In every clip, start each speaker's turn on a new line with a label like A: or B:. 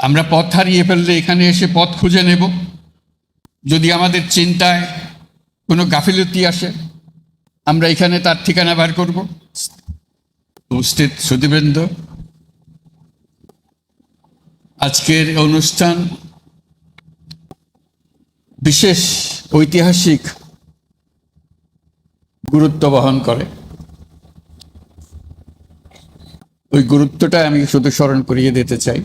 A: আমরা পথ হারিয়ে ফেললে এখানে এসে পথ খুঁজে নেব। যদি আমাদের চিন্তায় কোনো গাফিলতি আসে, আমরা এখানে তার ঠিকানা বার করব। উপস্থিত সুধীবৃন্দ, আজকের অনুষ্ঠান বিশেষ ঐতিহাসিক গুরুত্ব বহন করে। ওই গুরুত্বটা আমি শুধু স্মরণ করিয়ে দিতে চাই।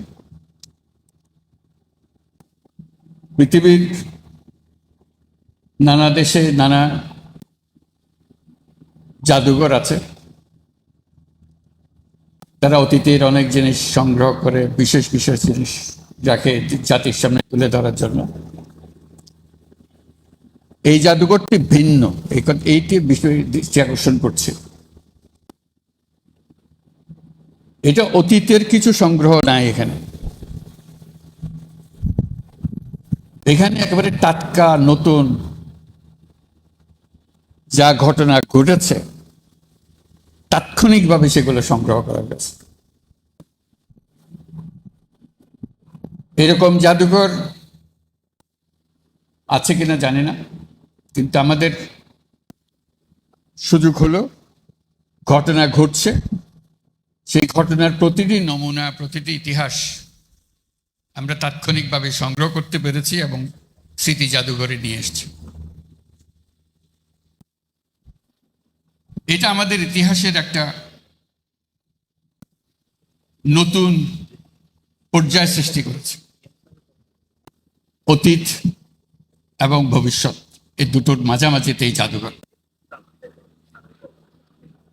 A: পৃথিবীর নানা দেশে নানা জাদুঘর আছে, তারা অতীতের অনেক জিনিস সংগ্রহ করে বিশেষ বিশেষ জিনিস যাকে জাতির সামনে তুলে ধরার জন্য। এই জাদুঘরটি ভিন্ন, এইটি বিষয় দৃষ্টি আকর্ষণ করছে। এটা অতীতের কিছু সংগ্রহ নাই এখানে, এখানে একেবারে টাটকা নতুন যা ঘটনা ঘটেছে তাৎক্ষণিকভাবে সেগুলো সংগ্রহ করা গেছে। এরকম জাদুঘর আছে কিনা জানি না, কিন্তু আমাদের সুযোগ হলো ঘটনা ঘটছে, সেই ঘটনার প্রতিটি নমুনা, প্রতিটি ইতিহাস আমরা তাৎক্ষণিকভাবে সংগ্রহ করতে পেরেছি এবং স্মৃতি জাদুঘরে নিয়ে এসেছি। এটা আমাদের ইতিহাসের একটা নতুন পর্যায় সৃষ্টি করেছে। অতীত এবং ভবিষ্যৎ এই দুটোর মাঝামাঝিতে এই জাদুঘর।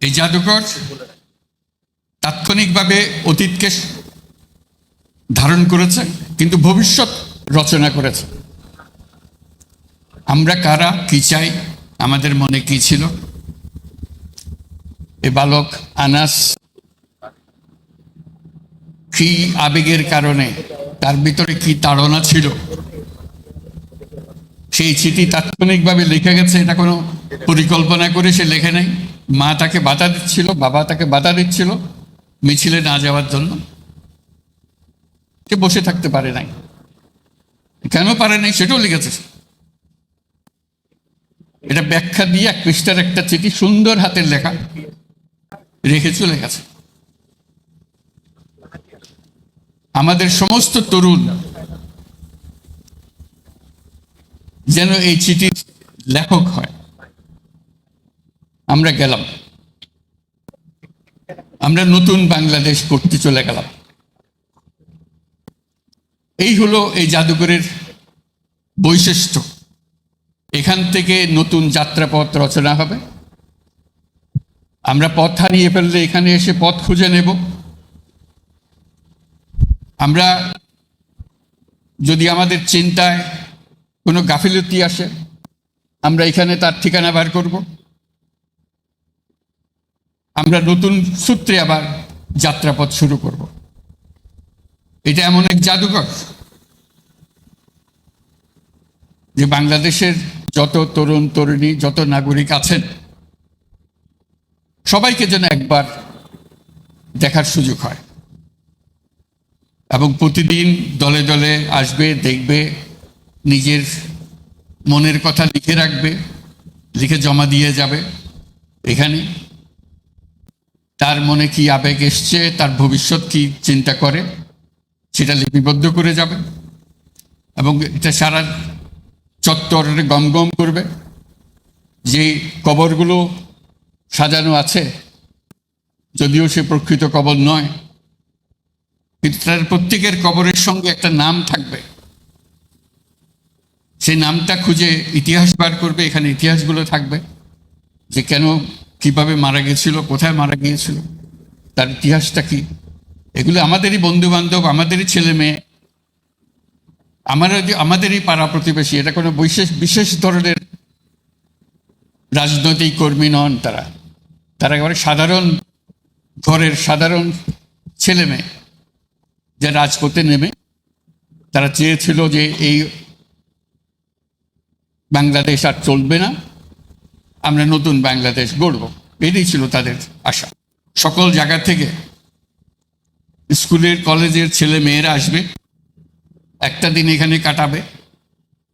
A: এই জাদুঘর তাৎক্ষণিকভাবে অতীতকে ধারণ করেছে, কিন্তু ভবিষ্যৎ রচনা করেছে। আমরা কারা, কি চাই, আমাদের মনে কি ছিল, এ বালক আনাস কি আবেগের কারণে, তার ভিতরে কি তাড়না ছিল, সেই চিঠি তাৎক্ষণিকভাবে লিখে গেছে। এটা কোনো পরিকল্পনা করে সে লেখে নাই। মা তাকে বাধা দিচ্ছিল, বাবা তাকে বাধা দিচ্ছিল মিছিলে না যাওয়ার জন্য। সে বসে থাকতে পারে নাই। কেন পারে নাই সেটাও লিখেছে। এটা ব্যাখ্যা দিয়ে এক পৃষ্ঠার একটা চিঠি, সুন্দর হাতের লেখা, রেখে চলে গেছে। আমাদের সমস্ত তরুণ যেন এই চিঠির লেখক হয়। আমরা গেলাম, আমরা নতুন বাংলাদেশ করতে চলে গেলাম। এই হলো এই জাদুঘরের বৈশিষ্ট্য। এখান থেকে নতুন যাত্রাপথ রচনা হবে। আমরা পথ হারিয়ে ফেললে এখানে এসে পথ খুঁজে নেব। আমরা যদি আমাদের চিন্তায় কোনো গাফিলতি আসে, আমরা এখানে তার ঠিকানা বার করব। আমরা নতুন সূত্রে আবার যাত্রাপথ শুরু করব। এটা এমন এক জাদুঘর যে বাংলাদেশের যত তরুণ তরুণী, যত নাগরিক আছেন, সবাইকে যেন একবার দেখার সুযোগ হয় এবং প্রতিদিন দলে দলে আসবে, দেখবে, নিজের মনের কথা লিখে রাখবে, লিখে জমা দিয়ে যাবে। এখানে তার মনে কি আবেগ এসছে, তার ভবিষ্যৎ কি চিন্তা করে, সেটা লিপিবদ্ধ করে যাবে এবং এটা সারা চত্বরে গমগম করবে। যে কবরগুলো সাজানো আছে, যদিও সে প্রকৃত কবর নয়, কিন্তু তার প্রত্যেকের কবরের সঙ্গে একটা নাম থাকবে। সেই নামটা খুঁজে ইতিহাস বার করবে। এখানে ইতিহাসগুলো থাকবে যে কেন, কিভাবে মারা গেছিল, কোথায় মারা গিয়েছিল, তার ইতিহাসটা কি। এগুলো আমাদেরই বন্ধু বান্ধব, আমাদেরই ছেলে মেয়ে, আমাদেরই পাড়া প্রতিবেশী। এটা কোনো বিশেষ ধরনের রাজনৈতিক কর্মী নন। তারা একেবারে সাধারণ ঘরের সাধারণ ছেলে মেয়ে, যে রাজপথে নেমে তারা চেয়েছিল যে এই বাংলাদেশ আর চলবে না, আমরা নতুন বাংলাদেশ গড়ব। এটাই ছিল তাদের আশা। সকল জায়গা থেকে স্কুলের কলেজের ছেলে মেয়েরা আসবে, একটা দিন এখানে কাটাবে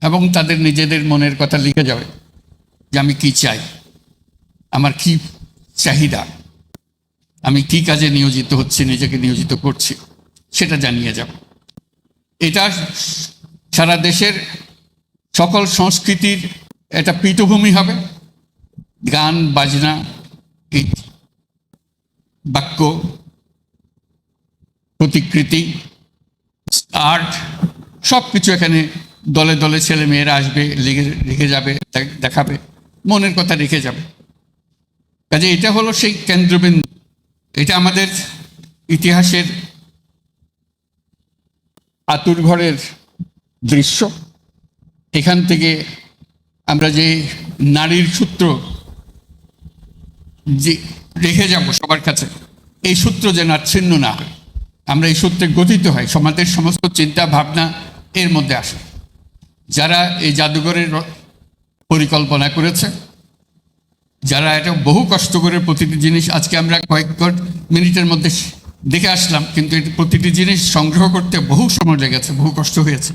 A: এবং তাদের নিজেদের মনের কথা লিখে যাবে যে আমি কি চাই, আমার কি চাহিদা, আমি কি কাজে নিয়োজিত হচ্ছি, নিজেকে নিয়োজিত করছি, সেটা জানিয়ে যাব। এটা সারা দেশের সকল সংস্কৃতির একটা পীঠভূমি হবে। গান বাজনা, গীত, বাক্য, প্রতিকৃতি, আর্ট, সব কিছু এখানে দলে দলে ছেলে মেয়েরা আসবে, লিখে যাবে, দেখাবে, মনের কথা রেখে যাবে। কাজে এটা হলো সেই কেন্দ্রবিন্দু। এটা আমাদের ইতিহাসের আতুরঘরের দৃশ্য। এখান থেকে আমরা যে নারীর সূত্র যে রেখে যাব সবার কাছে, এই সূত্র যেন আর ছিন্ন না হয়, আমরা এই সূত্রে গঠিত হয়, সমাজের সমস্ত চিন্তা ভাবনা এর মধ্যে আসে। যারা এই জাদুঘরের পরিকল্পনা করেছে, যারা এটা বহু কষ্ট করে প্রতিটি জিনিস, আজকে আমরা কয়েক মিনিটের মধ্যে দেখে আসলাম, কিন্তু এটি প্রতিটি জিনিস সংগ্রহ করতে বহু সময় লেগেছে, বহু কষ্ট হয়েছে।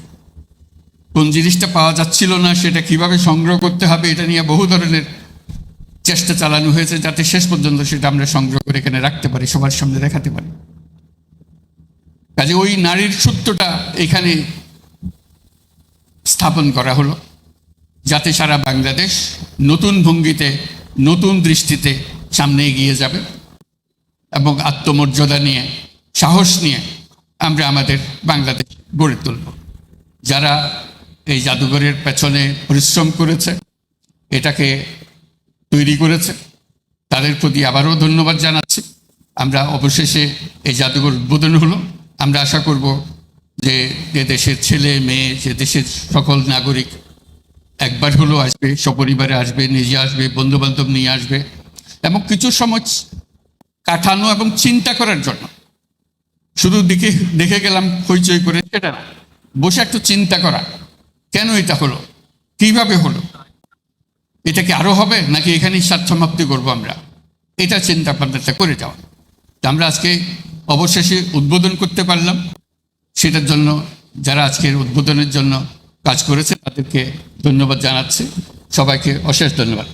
A: কোন জিনিসটা পাওয়া যাচ্ছিল না, সেটা কিভাবে সংগ্রহ করতে হবে, এটা নিয়ে বহু ধরনের চেষ্টা চালানো হয়েছে, যাতে শেষ পর্যন্ত সেটা আমরা সংগ্রহ করে এখানে রাখতে পারি, সবার সামনে দেখাতে পারি। কাজে ওই নারীর সূত্রটা এখানে স্থাপন করা হলো, যাতে সারা বাংলাদেশ নতুন ভঙ্গিতে, নতুন দৃষ্টিতে সামনে এগিয়ে যাবে এবং আত্মমর্যাদা নিয়ে, সাহস নিয়ে আমরা আমাদের বাংলাদেশ গড়ে তুলব। যারা এই জাদুঘরের পেছনে পরিশ্রম করেছে, এটাকে তৈরি করেছে, তাদের প্রতি আবারও ধন্যবাদ জানাচ্ছি। আমরা অবশেষে এই জাদুঘর উদ্বোধন হলো। আমরা আশা করব যে দেশের ছেলে মেয়ে, যে দেশের সকল নাগরিক একবার হলেও আসবে, সপরিবারে আসবে, নিজে আসবে, বন্ধুবান্ধব নিয়ে আসবে, এবং কিছু সময় কাটানো এবং চিন্তা করার জন্য। শুধু দেখে গেলাম হইচই করে সেটা না, বসে একটু চিন্তা করা, কেন এটা হলো, কিভাবে হলো, এটা কি আরো হবে নাকি এখানেই স্বাদ সমাপ্তি করবো আমরা, এটা চিন্তা ভাবনাটা করে যাওয়া। আমরা আজকে অবশেষে উদ্বোধন করতে পারলাম, সেটার জন্য যারা আজকের উদ্বোধনের জন্য কাজ করেছে তাদেরকে ধন্যবাদ জানাচ্ছি। সবাইকে অশেষ ধন্যবাদ।